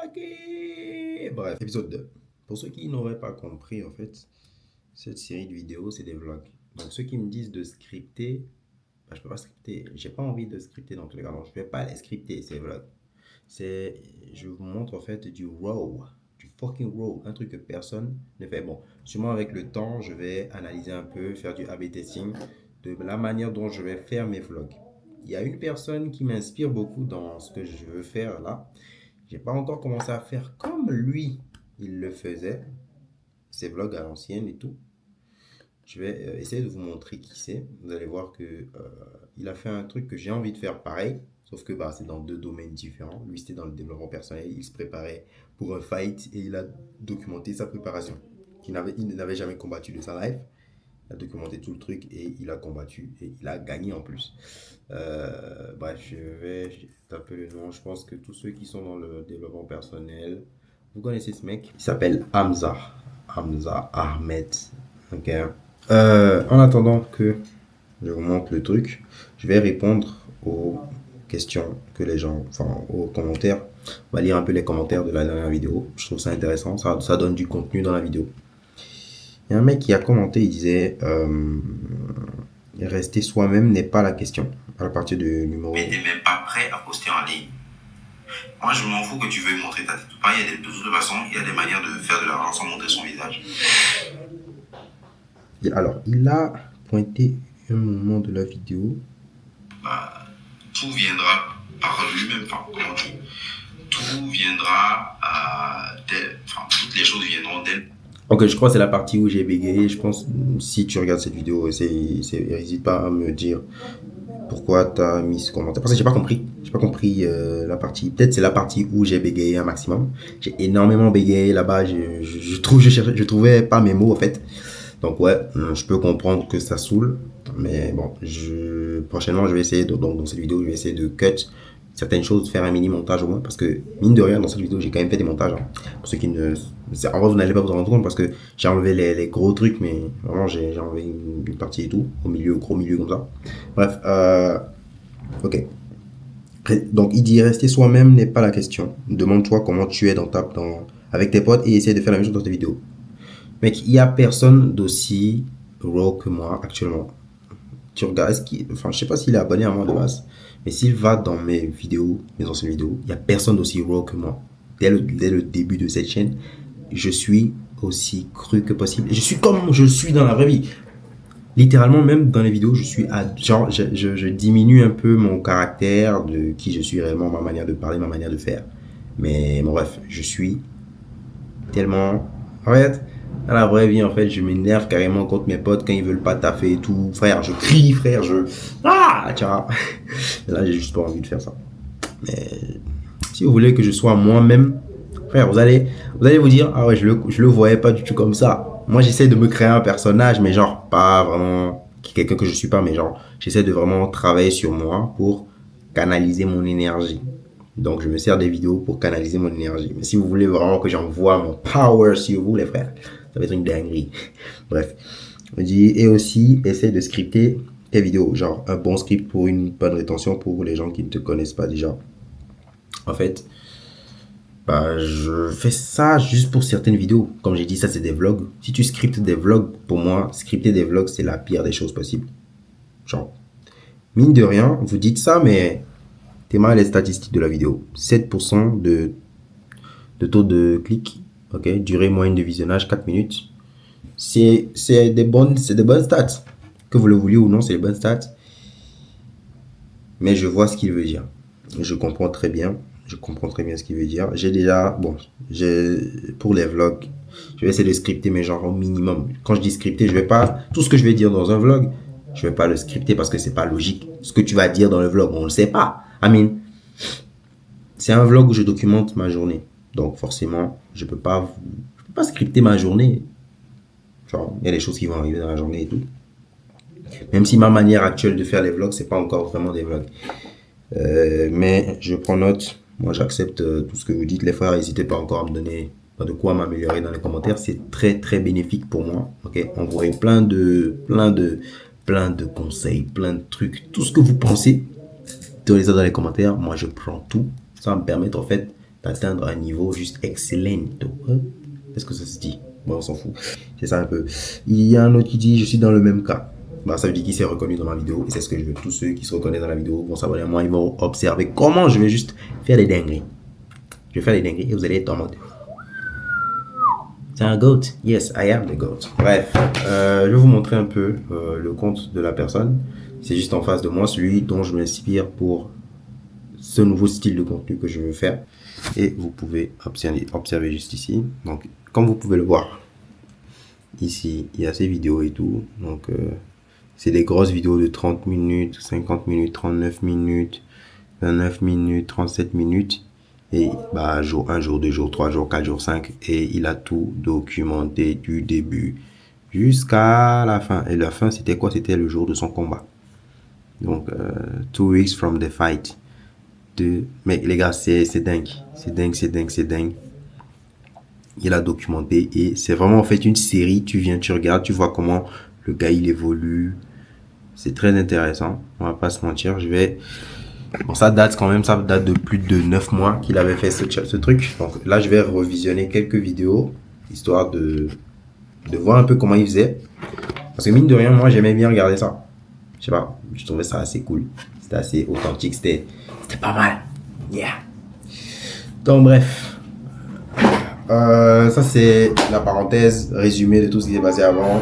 attaqué. Bref, épisode 2. Pour ceux qui n'auraient pas compris, en fait, cette série de vidéos, c'est des vlogs. Donc, ceux qui me disent de scripter, bah, je peux pas scripter. J'ai pas envie de scripter dans tous les cas. Donc, je vais pas les scripter, ces vlogs. Je vous montre en fait du raw, du fucking raw, un truc que personne ne fait. Bon, sûrement avec le temps, je vais analyser un peu, faire du A/B testing de la manière dont je vais faire mes vlogs. Il y a une personne qui m'inspire beaucoup dans ce que je veux faire là. J'ai pas encore commencé à faire comme lui, il le faisait, ses vlogs à l'ancienne et tout. Je vais essayer de vous montrer qui c'est. Vous allez voir que il a fait un truc que j'ai envie de faire pareil, sauf que bah, c'est dans deux domaines différents. Lui, c'était dans le développement personnel. Il se préparait pour un fight et il a documenté sa préparation. Il n'avait jamais combattu de sa life. Il a documenté tout le truc et il a combattu et il a gagné en plus. Bref, je vais taper le nom. Je pense que tous ceux qui sont dans le développement personnel, vous connaissez ce mec. Il s'appelle Hamza. Hamza Ahmed. Ok. En attendant que je vous montre le truc, je vais répondre aux questions que les gens, enfin aux commentaires. On va lire un peu les commentaires de la dernière vidéo. Je trouve ça intéressant, ça donne du contenu dans la vidéo. Il y a un mec qui a commenté, il disait rester soi-même n'est pas la question. À partir du numéro. Mais t'es même pas prêt à poster en ligne. Moi, je m'en fous que tu veuilles montrer ta tête. De toute façon, il y a des manières de faire de l'argent sans montrer son visage. Alors, il a pointé un moment de la vidéo. Bah, tout viendra par lui-même. Enfin, comment dire, tout viendra d'elle. Enfin, toutes les choses viendront d'elle. Ok, je crois que c'est la partie où j'ai bégayé. Je pense, si tu regardes cette vidéo, n'hésite pas à me dire pourquoi tu as mis ce commentaire. Parce que j'ai pas compris. J'ai pas compris la partie. Peut-être c'est la partie où j'ai bégayé un maximum. J'ai énormément bégayé là-bas. Je trouvais pas mes mots en fait. Donc ouais, je peux comprendre que ça saoule. Mais bon, prochainement, je vais essayer, dans cette vidéo, je vais essayer de cut certaines choses, faire un mini montage au moins. Parce que, mine de rien, dans cette vidéo, j'ai quand même fait des montages. Hein. Pour ceux qui ne... En vrai, vous n'allez pas vous rendre compte parce que j'ai enlevé les gros trucs, mais vraiment, j'ai enlevé une partie et tout. Au milieu, gros milieu comme ça. Bref, ok. Donc, il dit rester soi-même n'est pas la question. Demande-toi comment tu es avec tes potes et essaie de faire la même chose dans tes vidéos. Mec, il n'y a personne d'aussi raw que moi actuellement. Tu regardes, enfin, je sais pas s'il est abonné à moi de base, mais s'il va dans mes vidéos, mes anciennes vidéos, il n'y a personne d'aussi raw que moi. Dès le début de cette chaîne, je suis aussi cru que possible. Je suis comme je suis dans la vraie vie. Littéralement, même dans les vidéos, genre, je diminue un peu mon caractère de qui je suis réellement, ma manière de parler, ma manière de faire. Mais bon, bref, je suis tellement... En fait, dans la vraie vie, en fait, je m'énerve carrément contre mes potes quand ils veulent pas taffer et tout. Frère, je crie, frère, Ah, tu vois. Là, j'ai juste pas envie de faire ça. Mais si vous voulez que je sois moi-même, frère, vous allez vous dire, ah ouais, je le voyais pas du tout comme ça. Moi, j'essaie de me créer un personnage, mais genre, pas vraiment quelqu'un que je suis pas, mais genre, j'essaie de vraiment travailler sur moi pour canaliser mon énergie. Donc, je me sers des vidéos pour canaliser mon énergie. Mais si vous voulez vraiment que j'envoie mon power sur vous, les frères, ça va être une dinguerie. Bref. On dit, et aussi, essaie de scripter tes vidéos. Genre, un bon script pour une bonne rétention pour les gens qui ne te connaissent pas déjà. En fait, bah, je fais ça juste pour certaines vidéos. Comme j'ai dit, ça, c'est des vlogs. Si tu scriptes des vlogs, pour moi, scripter des vlogs, c'est la pire des choses possibles. Genre, mine de rien, vous dites ça, mais t'es mal les statistiques de la vidéo. 7% de taux de clic. Ok, durée moyenne de visionnage 4 minutes. C'est des bonnes stats. Que vous le vouliez ou non, c'est des bonnes stats. Mais je vois ce qu'il veut dire. Je comprends très bien ce qu'il veut dire. Pour les vlogs, je vais essayer de scripter mes genres au minimum. Quand je dis scripter, tout ce que je vais dire dans un vlog, je vais pas le scripter parce que c'est pas logique. Ce que tu vas dire dans le vlog, on le sait pas. C'est un vlog où je documente ma journée. Donc forcément, je peux pas scripter ma journée. Genre, il y a des choses qui vont arriver dans la journée et tout. Même si ma manière actuelle de faire les vlogs, c'est pas encore vraiment des vlogs. Mais je prends note. Moi, j'accepte tout ce que vous dites. Les frères, n'hésitez pas encore à me donner de quoi m'améliorer dans les commentaires. C'est très, très bénéfique pour moi. Ok, envoyez plein de conseils, plein de trucs. Tout ce que vous pensez, donnez ça dans les commentaires. Moi, je prends tout. Ça va me permettre, en fait, d'atteindre un niveau juste excellent. Est-ce que ça se dit? Bon, on s'en fout. C'est ça un peu. Il y a un autre qui dit, je suis dans le même cas. Bah, ça veut dire qu'il s'est reconnu dans ma vidéo et c'est ce que je veux. Tous ceux qui se reconnaissent dans la vidéo vont s'abonner à moi, ils vont observer comment je vais juste faire des dingueries. Je vais faire des dingueries et vous allez être en mode. C'est un GOAT. Yes, I am the GOAT. Bref, je vais vous montrer un peu le compte de la personne. C'est juste en face de moi, celui dont je m'inspire pour ce nouveau style de contenu que je veux faire. Et vous pouvez observer juste ici. Donc, comme vous pouvez le voir, ici, il y a ces vidéos et tout. Donc, c'est des grosses vidéos de 30 minutes, 50 minutes, 39 minutes, 29 minutes, 37 minutes. Et bah, jour 1, jour 2, jour 3, jour 4, jour 5. Et il a tout documenté du début jusqu'à la fin. Et la fin, c'était quoi? C'était le jour de son combat. Donc, 2 weeks from the fight. Mais les gars, c'est dingue. C'est dingue, c'est dingue, c'est dingue. Il a documenté et c'est vraiment en fait une série. Tu viens, tu regardes, tu vois comment le gars il évolue. C'est très intéressant. On va pas se mentir. Bon, ça date quand même, ça date de plus de 9 mois qu'il avait fait ce truc. Donc là, je vais revisionner quelques vidéos, histoire de voir un peu comment il faisait. Parce que mine de rien, moi, j'aimais bien regarder ça. Je sais pas, je trouvais ça assez cool. C'était assez authentique, c'était pas mal. Yeah. Donc bref. Ça, c'est la parenthèse résumée de tout ce qui s'est passé avant.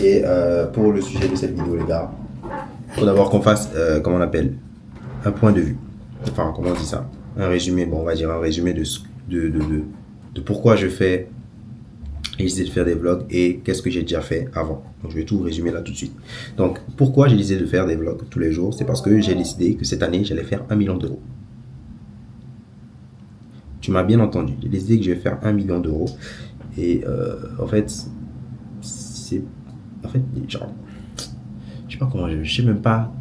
Et pour le sujet de cette vidéo, les gars, il faut d'abord qu'on fasse, comment on appelle, un point de vue. Enfin, comment on dit ça? Un résumé, bon, on va dire un résumé de pourquoi je fais et j'essaie de faire des vlogs et qu'est-ce que j'ai déjà fait avant. Donc, je vais tout résumer là tout de suite. Donc, pourquoi j'ai décidé de faire des vlogs tous les jours? C'est parce que j'ai décidé que cette année, j'allais faire 1 million d'euros. Tu m'as bien entendu. J'ai décidé que je vais faire 1 million d'euros. Et en fait, genre, je sais pas comment, je sais même pas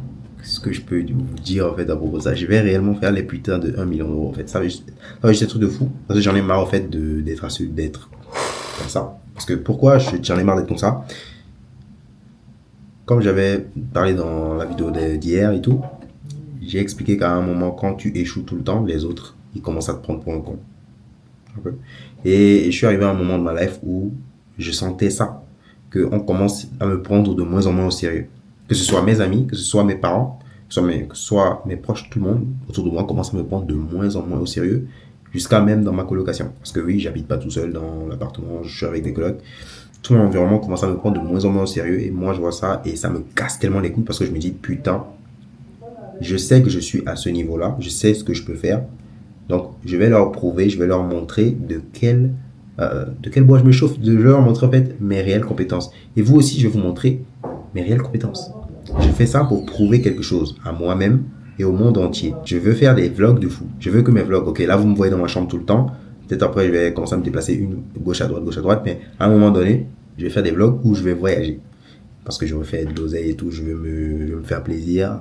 ce que je peux vous dire en fait à propos de ça. Je vais réellement faire les putains de 1 million d'euros en fait. Ça va juste être un truc de fou. Parce que j'en ai marre en fait d'être comme ça. Parce que pourquoi j'en ai marre d'être comme ça? Comme j'avais parlé dans la vidéo d'hier et tout, j'ai expliqué qu'à un moment, quand tu échoues tout le temps, les autres, ils commencent à te prendre pour un con. Et je suis arrivé à un moment de ma life où je sentais ça. Qu'on commence à me prendre de moins en moins au sérieux. Que ce soit mes amis, que ce soit mes parents, que ce soit mes proches, tout le monde autour de moi commence à me prendre de moins en moins au sérieux. Jusqu'à même dans ma colocation. Parce que oui, j'habite pas tout seul dans l'appartement, je suis avec des colocs. Tout mon environnement commence à me prendre de moins en moins au sérieux. Et moi, je vois ça et ça me casse tellement les couilles parce que je me dis, putain, je sais que je suis à ce niveau-là. Je sais ce que je peux faire. Donc, je vais leur prouver, je vais leur montrer de quel bois je me chauffe. Je vais leur montrer en fait mes réelles compétences. Et vous aussi, je vais vous montrer mes réelles compétences. Je fais ça pour prouver quelque chose à moi-même et au monde entier. Je veux faire des vlogs de fou. Je veux que mes vlogs, ok, là vous me voyez dans ma chambre tout le temps. Peut-être après je vais commencer à me déplacer gauche à droite, mais à un moment donné, je vais faire des vlogs où je vais voyager. Parce que je veux faire de l'oseille et tout, je veux me faire plaisir,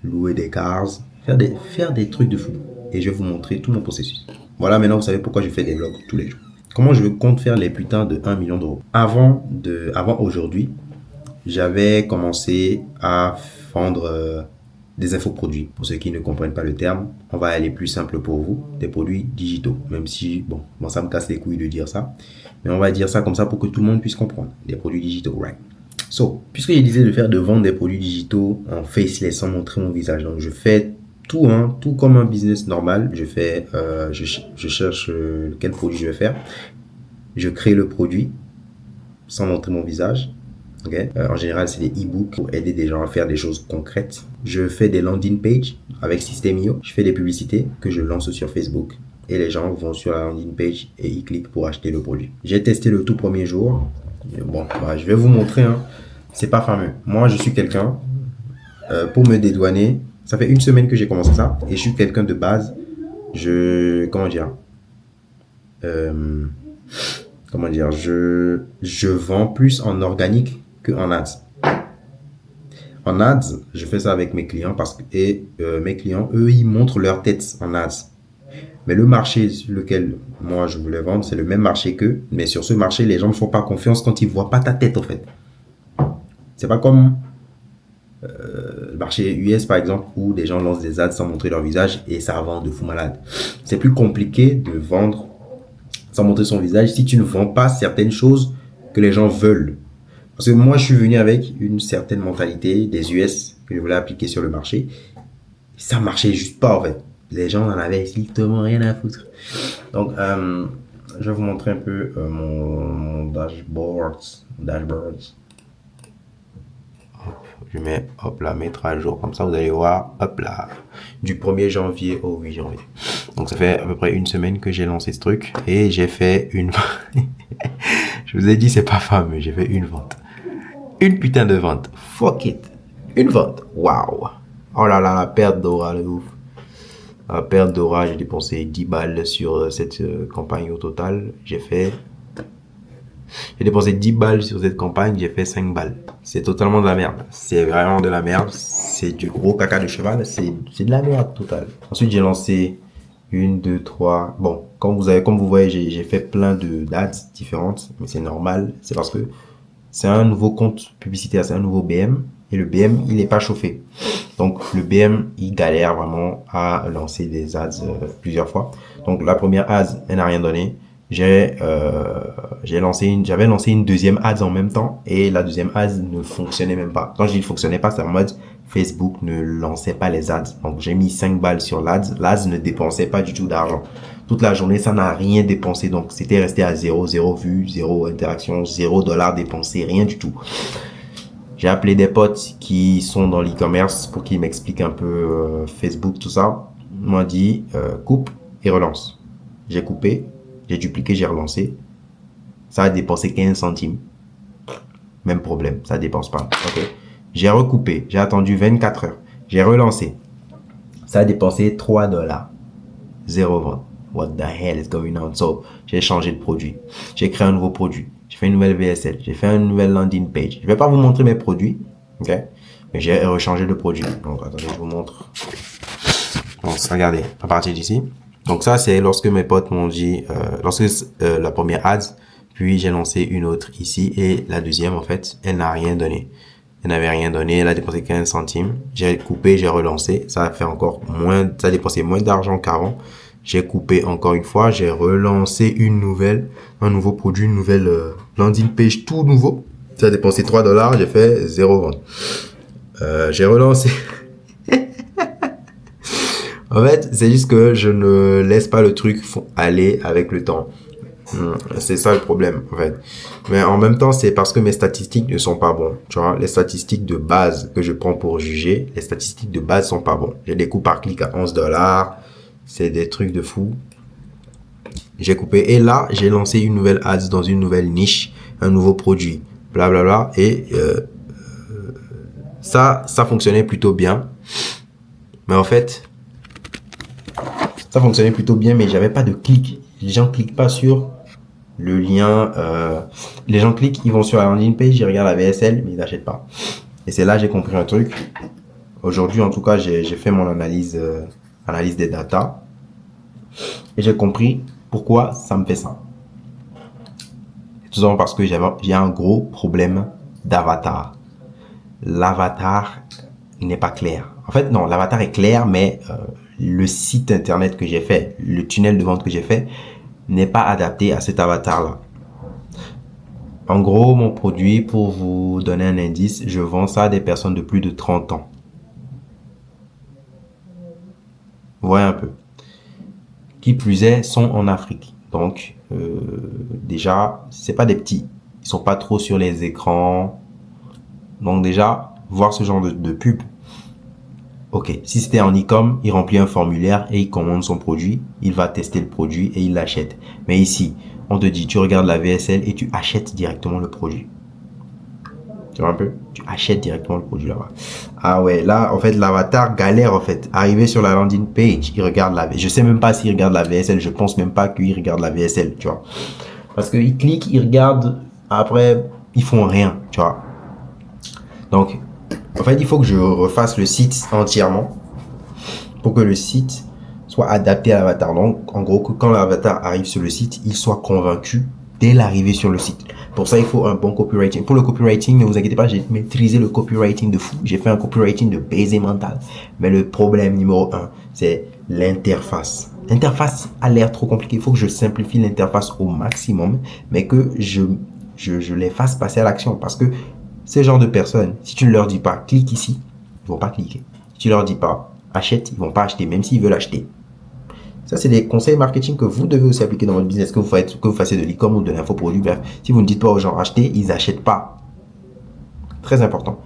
louer des cars, faire des trucs de fou. Et je vais vous montrer tout mon processus. Voilà, maintenant vous savez pourquoi je fais des vlogs tous les jours. Comment je compte faire les putains de 1 million d'euros. Avant aujourd'hui, j'avais commencé à vendre des infoproduits. Pour ceux qui ne comprennent pas le terme, on va aller plus simple pour vous. Des produits digitaux. Même si, bon, ça me casse les couilles de dire ça. Mais on va dire ça comme ça pour que tout le monde puisse comprendre. Des produits digitaux, right? So, puisque j'ai décidé de vendre des produits digitaux en faceless sans montrer mon visage. Donc, je fais tout comme un business normal. Je cherche quel produit je vais faire. Je crée le produit sans montrer mon visage. Okay. En général, c'est des e-books pour aider des gens à faire des choses concrètes. Je fais des landing pages avec System.io. Je fais des publicités que je lance sur Facebook. Et les gens vont sur la landing page et ils cliquent pour acheter le produit. J'ai testé le tout premier jour. Bon, je vais vous montrer. C'est pas fameux. Moi, je suis quelqu'un, pour me dédouaner, ça fait 1 semaine que j'ai commencé ça. Et je suis quelqu'un de base. Je vends plus en organique que en ads. En ads, je fais ça avec mes clients mes clients, eux, ils montrent leur tête en ads. Mais le marché sur lequel moi je voulais vendre, c'est le même marché qu'eux. Mais sur ce marché, les gens ne font pas confiance quand ils voient pas ta tête en fait. C'est pas comme marché US par exemple, où des gens lancent des ads sans montrer leur visage et ça vend de fou malade. C'est plus compliqué de vendre sans montrer son visage si tu ne vends pas certaines choses que les gens veulent. Parce que moi, je suis venu avec une certaine mentalité des US que je voulais appliquer sur le marché. Ça marchait juste pas, en fait. Les gens n'en avaient strictement rien à foutre. Donc, je vais vous montrer un peu mon dashboard. Hop, je mets, hop là, mettre à jour. Comme ça, vous allez voir, hop là, du 1er janvier au 8 janvier. Donc, ça fait à peu près une semaine que j'ai lancé ce truc. Et j'ai fait une... Je vous ai dit, c'est pas fameux. J'ai fait une vente. Une putain de vente. Fuck it. Une vente. Waouh. Oh là là, la perte d'aura, le ouf. La perte d'aura, j'ai dépensé 10 balles sur cette campagne au total. J'ai dépensé 10 balles sur cette campagne, j'ai fait 5 balles. C'est totalement de la merde. C'est vraiment de la merde. C'est du gros caca de cheval. C'est de la merde totale. Ensuite, j'ai lancé 1, 2, 3. Bon, comme vous voyez, j'ai fait plein d'ads différentes. Mais c'est normal. C'est parce que c'est un nouveau compte publicitaire, c'est un nouveau BM. Et le BM, il n'est pas chauffé. Donc, le BM, il galère vraiment à lancer des ads plusieurs fois. Donc, la première ad, elle n'a rien donné. J'avais lancé une deuxième ad en même temps. Et la deuxième ad ne fonctionnait même pas. Quand je dis ne fonctionnait pas, c'est en mode Facebook ne lançait pas les ads. Donc, j'ai mis 5 balles sur l'ads. L'ads ne dépensait pas du tout d'argent. Toute la journée, ça n'a rien dépensé. Donc, c'était resté à 0 vues, 0 interaction, $0 dépensé, rien du tout. J'ai appelé des potes qui sont dans l'e-commerce pour qu'ils m'expliquent un peu Facebook, tout ça. Ils m'ont dit, coupe et relance. J'ai coupé, j'ai dupliqué, j'ai relancé. Ça a dépensé 15 centimes. Même problème, ça dépense pas. Ok. J'ai recoupé, j'ai attendu 24 heures. J'ai relancé. Ça a dépensé $3. 0 vente. What the hell is going on? So, j'ai changé de produit. J'ai créé un nouveau produit. J'ai fait une nouvelle VSL. J'ai fait une nouvelle landing page. Je vais pas vous montrer mes produits. Ok? Mais j'ai rechangé de produit. Donc, attendez, je vous montre. Donc, regardez. À partir d'ici. Donc, ça, c'est lorsque mes potes m'ont dit, la première ad, puis j'ai lancé une autre ici. Et la deuxième, en fait, elle n'a rien donné. Elle n'avait rien donné. Elle a dépensé 15 centimes. J'ai coupé, j'ai relancé. Ça a fait encore moins, ça a dépensé moins d'argent qu'avant. J'ai coupé encore une fois, j'ai relancé un nouveau produit, une nouvelle landing page tout nouveau. Ça a dépensé $3, j'ai fait 0 vente. J'ai relancé. En fait, c'est juste que je ne laisse pas le truc aller avec le temps. C'est ça le problème, en fait. Mais en même temps, c'est parce que mes statistiques ne sont pas bonnes. Tu vois, les statistiques de base que je prends pour juger, les statistiques de base sont pas bonnes. J'ai des coûts par clic à $11. C'est des trucs de fou. J'ai coupé. Et là, j'ai lancé une nouvelle ads dans une nouvelle niche, un nouveau produit, blablabla. Et ça fonctionnait plutôt bien. Mais en fait, ça fonctionnait plutôt bien, mais j'avais pas de clic. Les gens cliquent pas sur le lien. Les gens cliquent, ils vont sur la landing page, ils regardent la VSL, mais ils n'achètent pas. Et c'est là que j'ai compris un truc. Aujourd'hui, en tout cas, j'ai fait mon analyse des datas. Et j'ai compris pourquoi ça me fait ça. Tout simplement parce que j'ai un gros problème d'avatar. L'avatar n'est pas clair. En fait, non, l'avatar est clair, mais le site internet que j'ai fait, le tunnel de vente que j'ai fait, n'est pas adapté à cet avatar-là. En gros, mon produit, pour vous donner un indice, je vends ça à des personnes de plus de 30 ans. Vous voyez un peu. Qui plus est, sont en Afrique. Donc, déjà, c'est pas des petits. Ils sont pas trop sur les écrans. Donc déjà, voir ce genre de pub. Ok, si c'était en e-com, il remplit un formulaire et il commande son produit. Il va tester le produit et il l'achète. Mais ici, on te dit, tu regardes la VSL et tu achètes directement le produit. Tu vois un peu? Tu achètes directement le produit là-bas. Ah ouais, là, en fait, l'avatar galère, en fait. Arrivé sur la landing page, il regarde la VSL. Je sais même pas s'il regarde la VSL. Je pense même pas qu'il regarde la VSL, tu vois. Parce qu'il clique, il regarde. Après, ils font rien, tu vois. Donc, en fait, il faut que je refasse le site entièrement pour que le site soit adapté à l'avatar. Donc, en gros, que quand l'avatar arrive sur le site, il soit convaincu dès l'arrivée sur le site. Pour ça, il faut un bon copywriting. Pour le copywriting, ne vous inquiétez pas, j'ai maîtrisé le copywriting de fou. J'ai fait un copywriting de baiser mental. Mais le problème numéro 1, c'est l'interface. L'interface a l'air trop compliquée. Il faut que je simplifie l'interface au maximum, mais que je les fasse passer à l'action. Parce que ces genres de personnes, si tu ne leur dis pas, clique ici, ils vont pas cliquer. Si tu leur dis pas, achète, ils vont pas acheter, même s'ils veulent acheter. Ça, c'est des conseils marketing que vous devez aussi appliquer dans votre business, que vous fassiez de l'e-commerce ou de l'infoproduit. Bref, si vous ne dites pas aux gens acheter, ils n'achètent pas. Très important.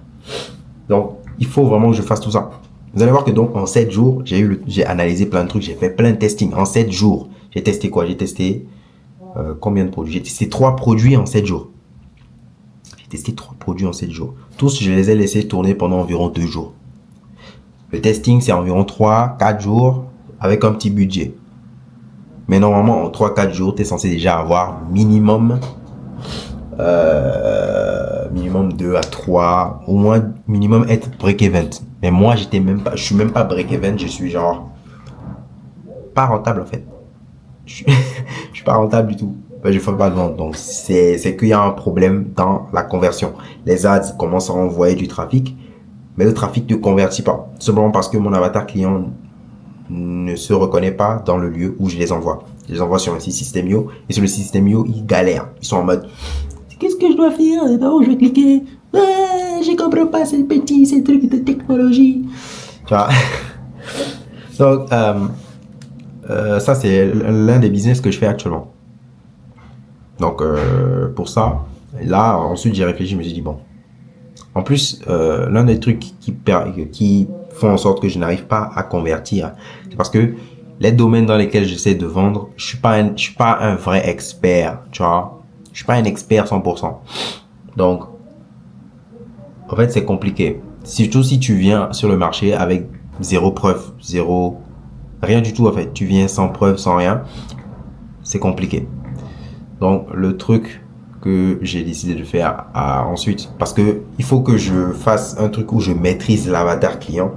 Donc, il faut vraiment que je fasse tout ça. Vous allez voir que donc, en 7 jours, j'ai analysé plein de trucs, j'ai fait plein de testing. En 7 jours, j'ai testé quoi? J'ai testé combien de produits? J'ai testé 3 produits en 7 jours. J'ai testé 3 produits en 7 jours. Tous, je les ai laissés tourner pendant environ 2 jours. Le testing, c'est environ 3-4 jours avec un petit budget. Mais normalement, en 3-4 jours, tu es censé déjà avoir minimum 2 à 3, au moins minimum être break-even. Mais moi, je suis même pas break-even, je suis genre pas rentable en fait. Je suis pas rentable du tout. Je fais pas de vente. Donc, c'est qu'il y a un problème dans la conversion. Les ads commencent à envoyer du trafic, mais le trafic ne convertit pas. Simplement parce que mon avatar client ne se reconnaît pas dans le lieu où je les envoie. Je les envoie sur un site Systemio, et sur le site Systemio, ils galèrent. Ils sont en mode, qu'est-ce que je dois faire? Où je vais cliquer? Je comprends pas ces trucs de technologie. Tu vois? Donc, ça, c'est l'un des business que je fais actuellement. Donc, pour ça, là, ensuite, j'ai réfléchi, je me suis dit, bon. En plus, l'un des trucs qui font en sorte que je n'arrive pas à convertir, c'est parce que les domaines dans lesquels j'essaie de vendre, je suis pas un vrai expert, tu vois. Je suis pas un expert 100%. Donc, en fait, c'est compliqué. Surtout si tu viens sur le marché avec zéro preuve, rien du tout en fait. Tu viens sans preuve, sans rien. C'est compliqué. Donc, le truc que j'ai décidé de faire ensuite, parce que il faut que je fasse un truc où je maîtrise l'avatar client,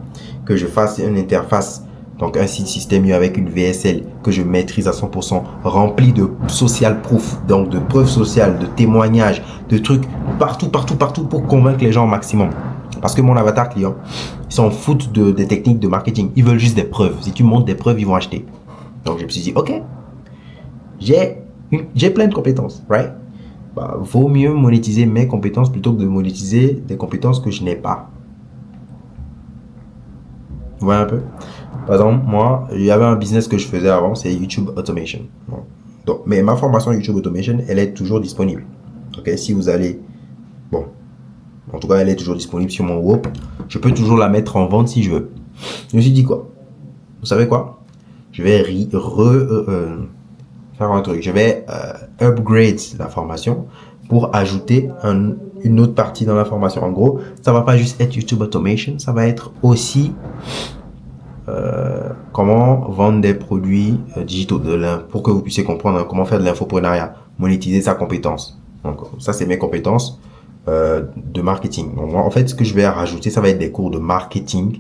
que je fasse une interface, donc un site Systemio avec une VSL que je maîtrise à 100%, rempli de social proof, donc de preuves sociales, de témoignages, de trucs partout pour convaincre les gens au maximum. Parce que mon avatar client, ils s'en foutent des techniques de marketing, ils veulent juste des preuves. Si tu montres des preuves, ils vont acheter. Donc je me suis dit, ok, j'ai plein de compétences, right? Vaut mieux monétiser mes compétences plutôt que de monétiser des compétences que je n'ai pas. Vous voyez un peu? Par exemple, moi, il y avait un business que je faisais avant, c'est YouTube Automation. Donc, mais ma formation YouTube Automation, elle est toujours disponible. Ok, si vous allez, bon, en tout cas, elle est toujours disponible sur mon Whoop. Je peux toujours la mettre en vente si je veux. Je me suis dit quoi? Vous savez quoi? Je vais faire un truc. Je vais upgrade la formation pour ajouter une autre partie dans la formation. En gros, ça va pas juste être YouTube Automation, ça va être aussi comment vendre des produits digitaux pour que vous puissiez comprendre comment faire de l'infoprenariat, monétiser sa compétence. Donc ça, c'est mes compétences de marketing. Donc moi, en fait, ce que je vais rajouter, ça va être des cours de marketing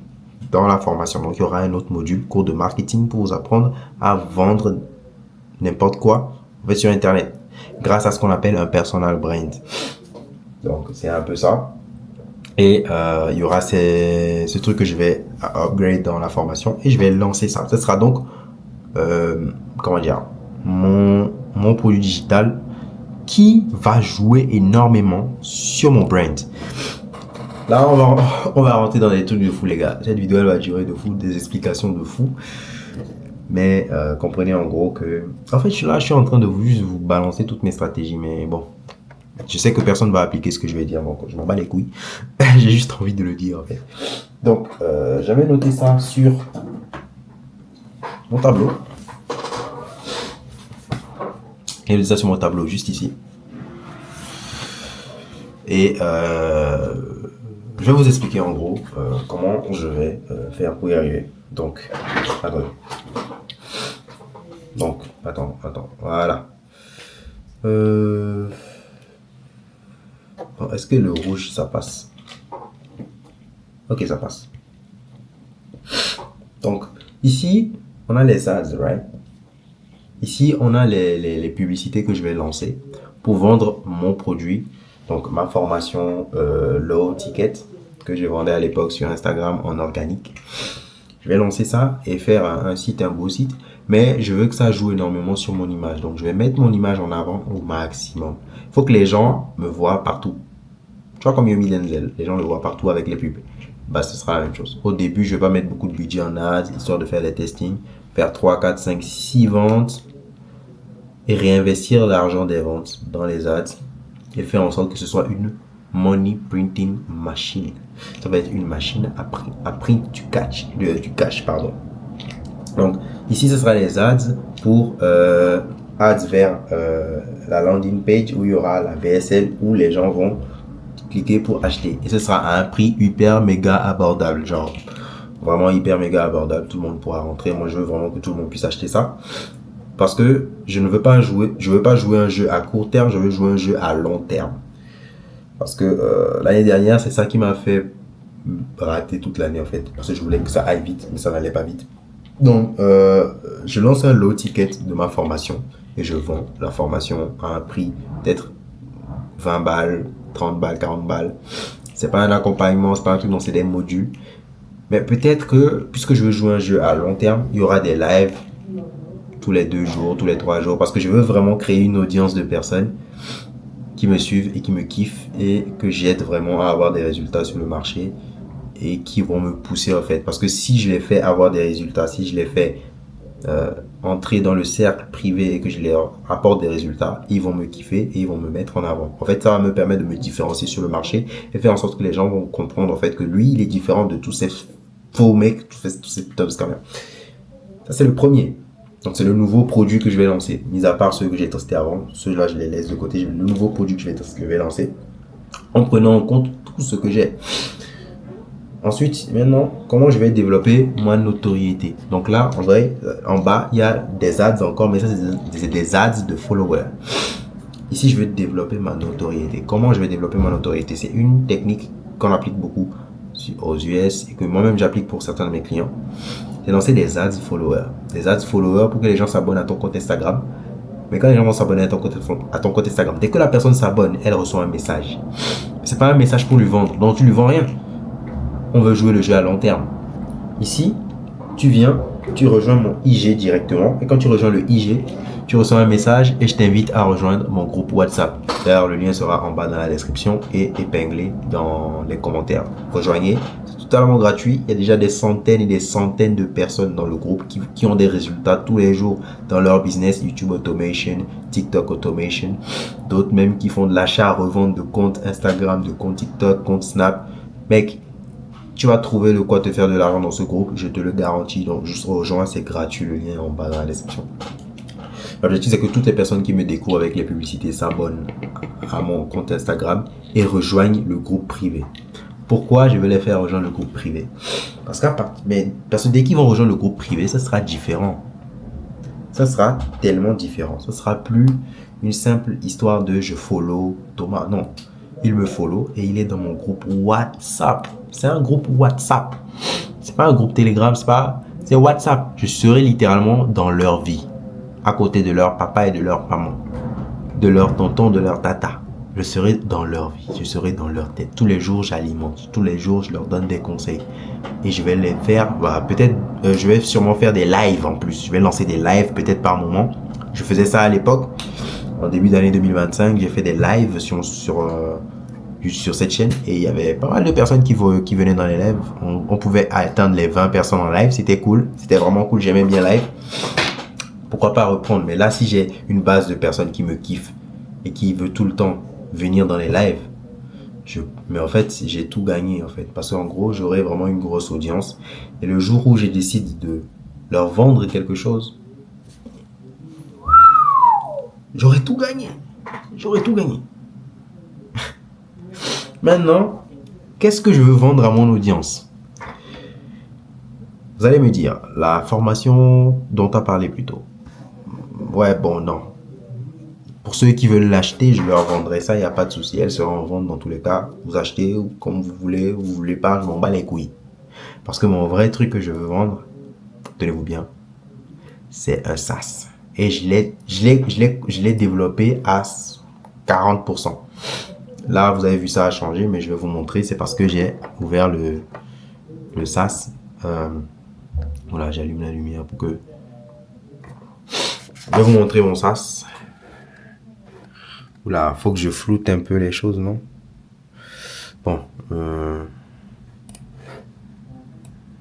dans la formation. Donc il y aura un autre module, cours de marketing, pour vous apprendre à vendre n'importe quoi en fait sur internet grâce à ce qu'on appelle un personal brand. Donc c'est un peu ça. Et il y aura ce truc que je vais upgrade dans la formation et je vais lancer ça. Ce sera donc comment dire, mon produit digital qui va jouer énormément sur mon brand. Là, on va rentrer dans des trucs de fou, les gars. Cette vidéo, elle va durer de fou, des explications de fou. Mais comprenez en gros que... En fait, je suis en train de juste vous balancer toutes mes stratégies. Mais bon, je sais que personne ne va appliquer ce que je vais dire. Donc, je m'en bats les couilles. J'ai juste envie de le dire, en fait. Donc, j'avais noté ça sur mon tableau. J'ai noté ça sur mon tableau, juste ici. Et je vais vous expliquer en gros comment je vais faire pour y arriver. Donc, attendez. Donc, attends, voilà. Est-ce que le rouge, ça passe? Ok, ça passe. Donc, ici, on a les ads, right? Ici, on a les publicités que je vais lancer pour vendre mon produit, donc ma formation low ticket que je vendais à l'époque sur Instagram en organique. Je vais lancer ça et faire un site, un beau site, mais je veux que ça joue énormément sur mon image. Donc, je vais mettre mon image en avant au maximum. Il faut que les gens me voient partout. Tu vois, comme Yomi Denzel, les gens le voient partout avec les pubs. Bah, ce sera la même chose. Au début, je vais pas mettre beaucoup de budget en ads, histoire de faire des testings, faire 3, 4, 5, 6 ventes et réinvestir l'argent des ventes dans les ads et faire en sorte que ce soit une money printing machine. Ça va être une machine à print du cash, pardon. Donc, ici, ce sera les ads pour ads vers la landing page où il y aura la VSL où les gens vont cliquer pour acheter. Et ce sera à un prix hyper méga abordable. Genre, vraiment hyper méga abordable. Tout le monde pourra rentrer. Moi, je veux vraiment que tout le monde puisse acheter ça. Parce que je ne veux pas jouer, un jeu à court terme, je veux jouer un jeu à long terme. Parce que l'année dernière, c'est ça qui m'a fait rater toute l'année en fait. Parce que je voulais que ça aille vite, mais ça n'allait pas vite. Donc, je lance un low ticket de ma formation et je vends la formation à un prix peut-être 20 balles, 30 balles, 40 balles. C'est pas un accompagnement, c'est pas un truc, non, c'est des modules. Mais peut-être que, puisque je veux jouer un jeu à long terme, il y aura des lives tous les 2 jours, tous les 3 jours, parce que je veux vraiment créer une audience de personnes qui me suivent et qui me kiffent et que j'aide vraiment à avoir des résultats sur le marché et qui vont me pousser en fait. Parce que si je les fais avoir des résultats, si je les fais entrer dans le cercle privé et que je leur apporte des résultats, ils vont me kiffer et ils vont me mettre en avant. En fait, ça va me permettre de me différencier sur le marché et faire en sorte que les gens vont comprendre en fait que lui, il est différent de tous ces faux mecs, tous ces putains de scammers. Ça, c'est le premier. Donc, c'est le nouveau produit que je vais lancer. Mis à part ceux que j'ai testés avant. Ceux-là, je les laisse de côté. Le nouveau produit que je vais lancer. En prenant en compte tout ce que j'ai. Ensuite, maintenant, comment je vais développer ma notoriété. Donc là, en vrai, en bas, il y a des ads encore. Mais ça, c'est des ads de followers. Ici, je vais développer ma notoriété. Comment je vais développer ma notoriété? C'est une technique qu'on applique beaucoup aux US et que moi-même j'applique pour certains de mes clients. C'est lancer des ads followers. Des ads followers pour que les gens s'abonnent à ton compte Instagram. Mais quand les gens vont s'abonner à ton compte Instagram, dès que la personne s'abonne, elle reçoit un message. C'est pas un message pour lui vendre. Donc tu lui vends rien. On veut jouer le jeu à long terme. Ici, tu viens, tu rejoins mon IG directement. Et quand tu rejoins le IG, tu reçois un message et je t'invite à rejoindre mon groupe WhatsApp. D'ailleurs, le lien sera en bas dans la description et épinglé dans les commentaires. Rejoignez. Totalement gratuit. Il y a déjà des centaines et des centaines de personnes dans le groupe qui ont des résultats tous les jours dans leur business, YouTube Automation, TikTok Automation. D'autres même qui font de l'achat-revente de comptes Instagram, de comptes TikTok, comptes Snap. Mec, tu vas trouver de quoi te faire de l'argent dans ce groupe, je te le garantis. Donc, juste rejoins, c'est gratuit. Le lien est en bas dans la description. L'objectif, c'est que toutes les personnes qui me découvrent avec les publicités s'abonnent à mon compte Instagram et rejoignent le groupe privé. Pourquoi je veux les faire rejoindre le groupe privé? Parce que dès qu'ils vont rejoindre le groupe privé, ça sera différent. Ça sera tellement différent. Ça sera plus une simple histoire de je follow Thomas. Non, il me follow et il est dans mon groupe WhatsApp. C'est un groupe WhatsApp. C'est pas un groupe Telegram, c'est WhatsApp. Je serai littéralement dans leur vie, à côté de leur papa et de leur maman, de leur tonton, de leur tata. Je serai dans leur vie, je serai dans leur tête. Tous les jours, j'alimente. Tous les jours, je leur donne des conseils. Et je vais les faire, je vais sûrement faire des lives en plus. Je vais lancer des lives peut-être par moment. Je faisais ça à l'époque. En début d'année 2025, j'ai fait des lives sur cette chaîne. Et il y avait pas mal de personnes qui venaient dans les lives. On pouvait atteindre les 20 personnes en live. C'était cool. C'était vraiment cool. J'aimais bien live. Pourquoi pas reprendre? Mais là, si j'ai une base de personnes qui me kiffent et qui veut tout le temps venir dans les lives, mais en fait j'ai tout gagné en fait, parce qu'en gros j'aurai vraiment une grosse audience et le jour où je décide de leur vendre quelque chose, j'aurai tout gagné. Maintenant, qu'est-ce que je veux vendre à mon audience? Vous allez me dire la formation dont tu as parlé plus tôt. Ouais, bon, non. Pour ceux qui veulent l'acheter, je leur vendrai ça, il n'y a pas de souci. Elle sera en vente dans tous les cas. Vous achetez comme vous voulez pas, je m'en bats les couilles. Parce que mon vrai truc que je veux vendre, tenez-vous bien, c'est un SaaS. Et je l'ai développé à 40%. Là, vous avez vu, ça a changé, mais je vais vous montrer. C'est parce que j'ai ouvert le SaaS. Voilà, j'allume la lumière pour que... Je vais vous montrer mon SaaS. Oula, faut que je floute un peu les choses, non? Bon.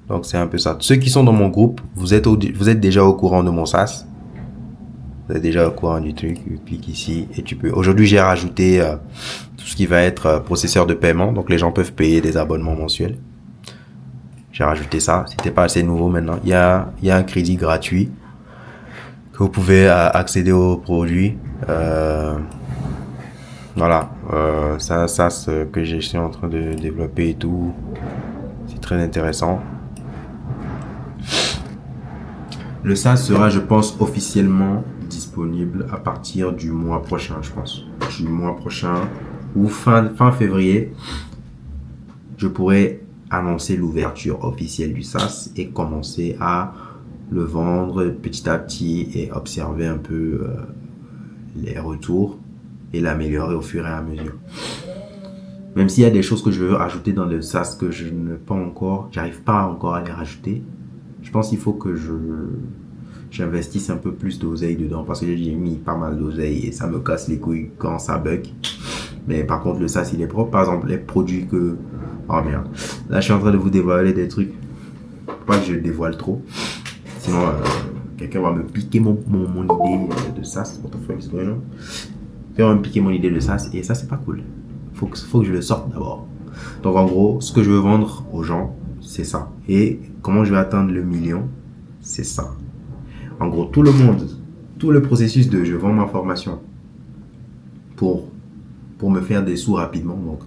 Donc, c'est un peu ça. Ceux qui sont dans mon groupe, vous êtes déjà au courant de mon SaaS. Vous êtes déjà au courant du truc. Tu cliques ici et tu peux... Aujourd'hui, j'ai rajouté tout ce qui va être processeur de paiement. Donc, les gens peuvent payer des abonnements mensuels. J'ai rajouté ça. C'était pas assez nouveau maintenant. Il y a un crédit gratuit que vous pouvez accéder aux produits. Voilà. Ça, ce que je suis en train de développer et tout. C'est très intéressant. Le SaaS sera, je pense, officiellement disponible à partir du mois prochain, je pense. Du mois prochain ou fin février, je pourrai annoncer l'ouverture officielle du SaaS et commencer à le vendre petit à petit et observer un peu les retours et l'améliorer au fur et à mesure. Même s'il y a des choses que je veux rajouter dans le SaaS que je j'arrive pas encore à les rajouter. Je pense qu'il faut que j'investisse un peu plus d'oseille dedans parce que j'ai mis pas mal d'oseille et ça me casse les couilles quand ça bug. Mais par contre, le SaaS, il est propre. Par exemple, les produits que... Oh merde. Là, je suis en train de vous dévoiler des trucs. Faut pas que je dévoile trop. Sinon, quelqu'un va me piquer mon idée de SaaS. What the fuck is going on? Quelqu'un va me piquer mon idée de SaaS et ça, c'est pas cool. Faut que je le sorte d'abord. Donc, en gros, ce que je veux vendre aux gens, c'est ça. Et comment je vais atteindre le million, c'est ça. En gros, tout le processus de je vends ma formation pour me faire des sous rapidement. Donc,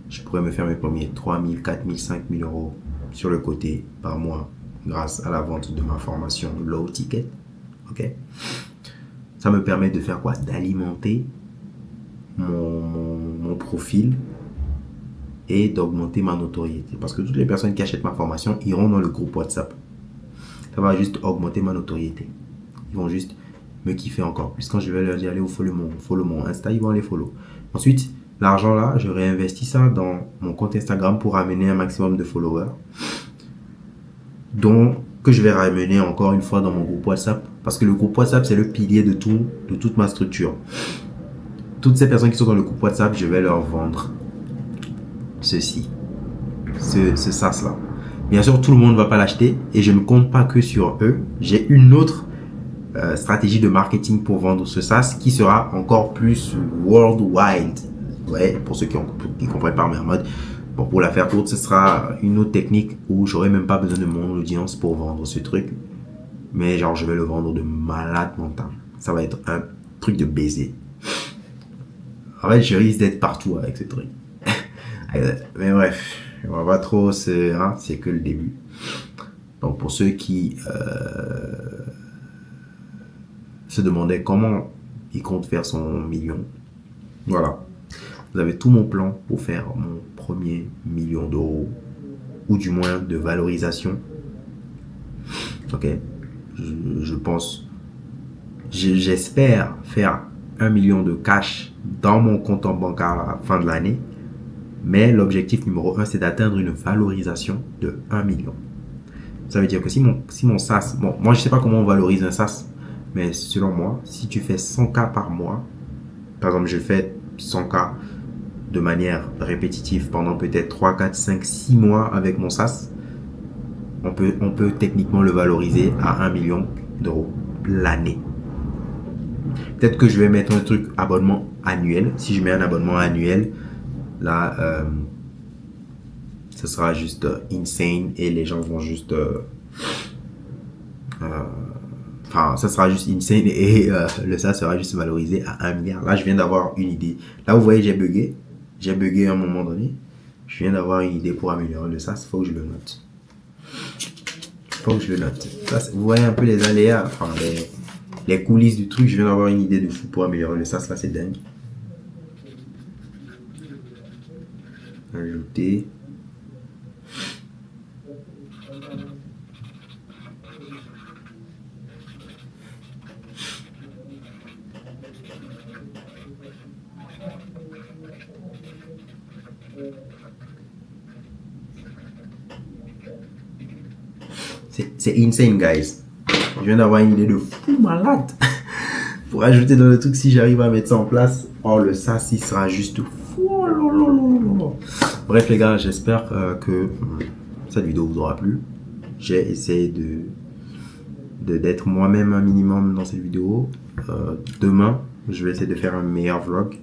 je pourrais me faire mes premiers 3 000, 4 000, 5 000 euros sur le côté par mois grâce à la vente de ma formation low ticket. Ok. Ça me permet de faire quoi? D'alimenter mon profil et d'augmenter ma notoriété. Parce que toutes les personnes qui achètent ma formation iront dans le groupe WhatsApp. Ça va juste augmenter ma notoriété. Ils vont juste me kiffer encore plus. Quand je vais leur dire, allez, vous follow mon Insta, ils vont aller follow. Ensuite, l'argent là, je réinvestis ça dans mon compte Instagram pour amener un maximum de followers. Donc, que je vais ramener encore une fois dans mon groupe WhatsApp. Parce que le groupe WhatsApp, c'est le pilier de toute ma structure. Toutes ces personnes qui sont dans le groupe WhatsApp, je vais leur vendre ceci. Ce SaaS là. Bien sûr, tout le monde ne va pas l'acheter et je ne compte pas que sur eux. J'ai une autre stratégie de marketing pour vendre ce SaaS qui sera encore plus worldwide. Ouais, pour ceux qui comprennent pas, mais en mode, bon, pour la faire courte, ce sera une autre technique où j'aurai même pas besoin de mon audience pour vendre ce truc. Mais genre, je vais le vendre de malade mental. Ça va être un truc de baiser. En fait, je risque d'être partout avec ce truc. Mais bref, on va pas trop c'est que le début. Donc pour ceux qui se demandaient comment il compte faire son million, voilà. Vous avez tout mon plan pour faire mon premier million d'euros ou du moins de valorisation. Ok, je pense, j'espère faire 1 million de cash dans mon compte en banque à la fin de l'année. Mais l'objectif numéro 1, c'est d'atteindre une valorisation de 1 million. Ça veut dire que si mon SaaS, bon, moi je sais pas comment on valorise un SaaS, mais selon moi, si tu fais 100K par mois, par exemple je fais 100K de manière répétitive pendant peut-être 3, 4, 5, 6 mois avec mon SaaS, on peut techniquement le valoriser à 1 million d'euros l'année. Peut-être que je vais mettre un truc abonnement annuel. Si je mets un abonnement annuel, là, ce sera juste insane et les gens vont juste... ça sera juste insane et le SaaS sera juste valorisé à 1 milliard. Là, je viens d'avoir une idée. Là, vous voyez, j'ai bugué. J'ai bugué à un moment donné. Je viens d'avoir une idée pour améliorer le SaaS. Il faut que je le note. Ça, vous voyez un peu les aléas, enfin, les coulisses du truc. Je viens d'avoir une idée de fou pour améliorer le SaaS. Là, c'est dingue. Ajouter. c'est insane, guys. Je viens d'avoir une idée de fou malade pour ajouter dans le truc si j'arrive à mettre ça en place. Oh, le SaaS, il sera juste fou. Oh, là, là, là, là, là. Bref, les gars, j'espère que cette vidéo vous aura plu. J'ai essayé d'être moi-même un minimum dans cette vidéo. Demain, je vais essayer de faire un meilleur vlog.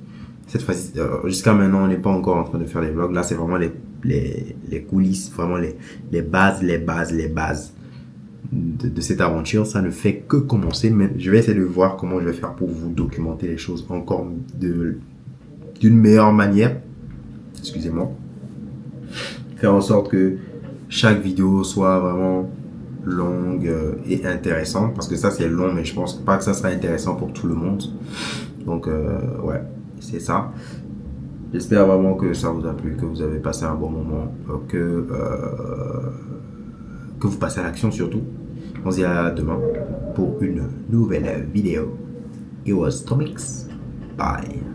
Cette fois-ci, jusqu'à maintenant, on n'est pas encore en train de faire des vlogs. Là, c'est vraiment les coulisses, vraiment les bases de cette aventure. Ça ne fait que commencer, mais je vais essayer de voir comment je vais faire pour vous documenter les choses encore d'une meilleure manière. Excusez-moi. Faire en sorte que chaque vidéo soit vraiment longue et intéressante, parce que ça c'est long, mais je pense pas que ça sera intéressant pour tout le monde. Donc ouais, c'est ça. J'espère vraiment que ça vous a plu, que vous avez passé un bon moment, que vous passez à l'action surtout. On se dit à demain pour une nouvelle vidéo. It was Tomix. Bye.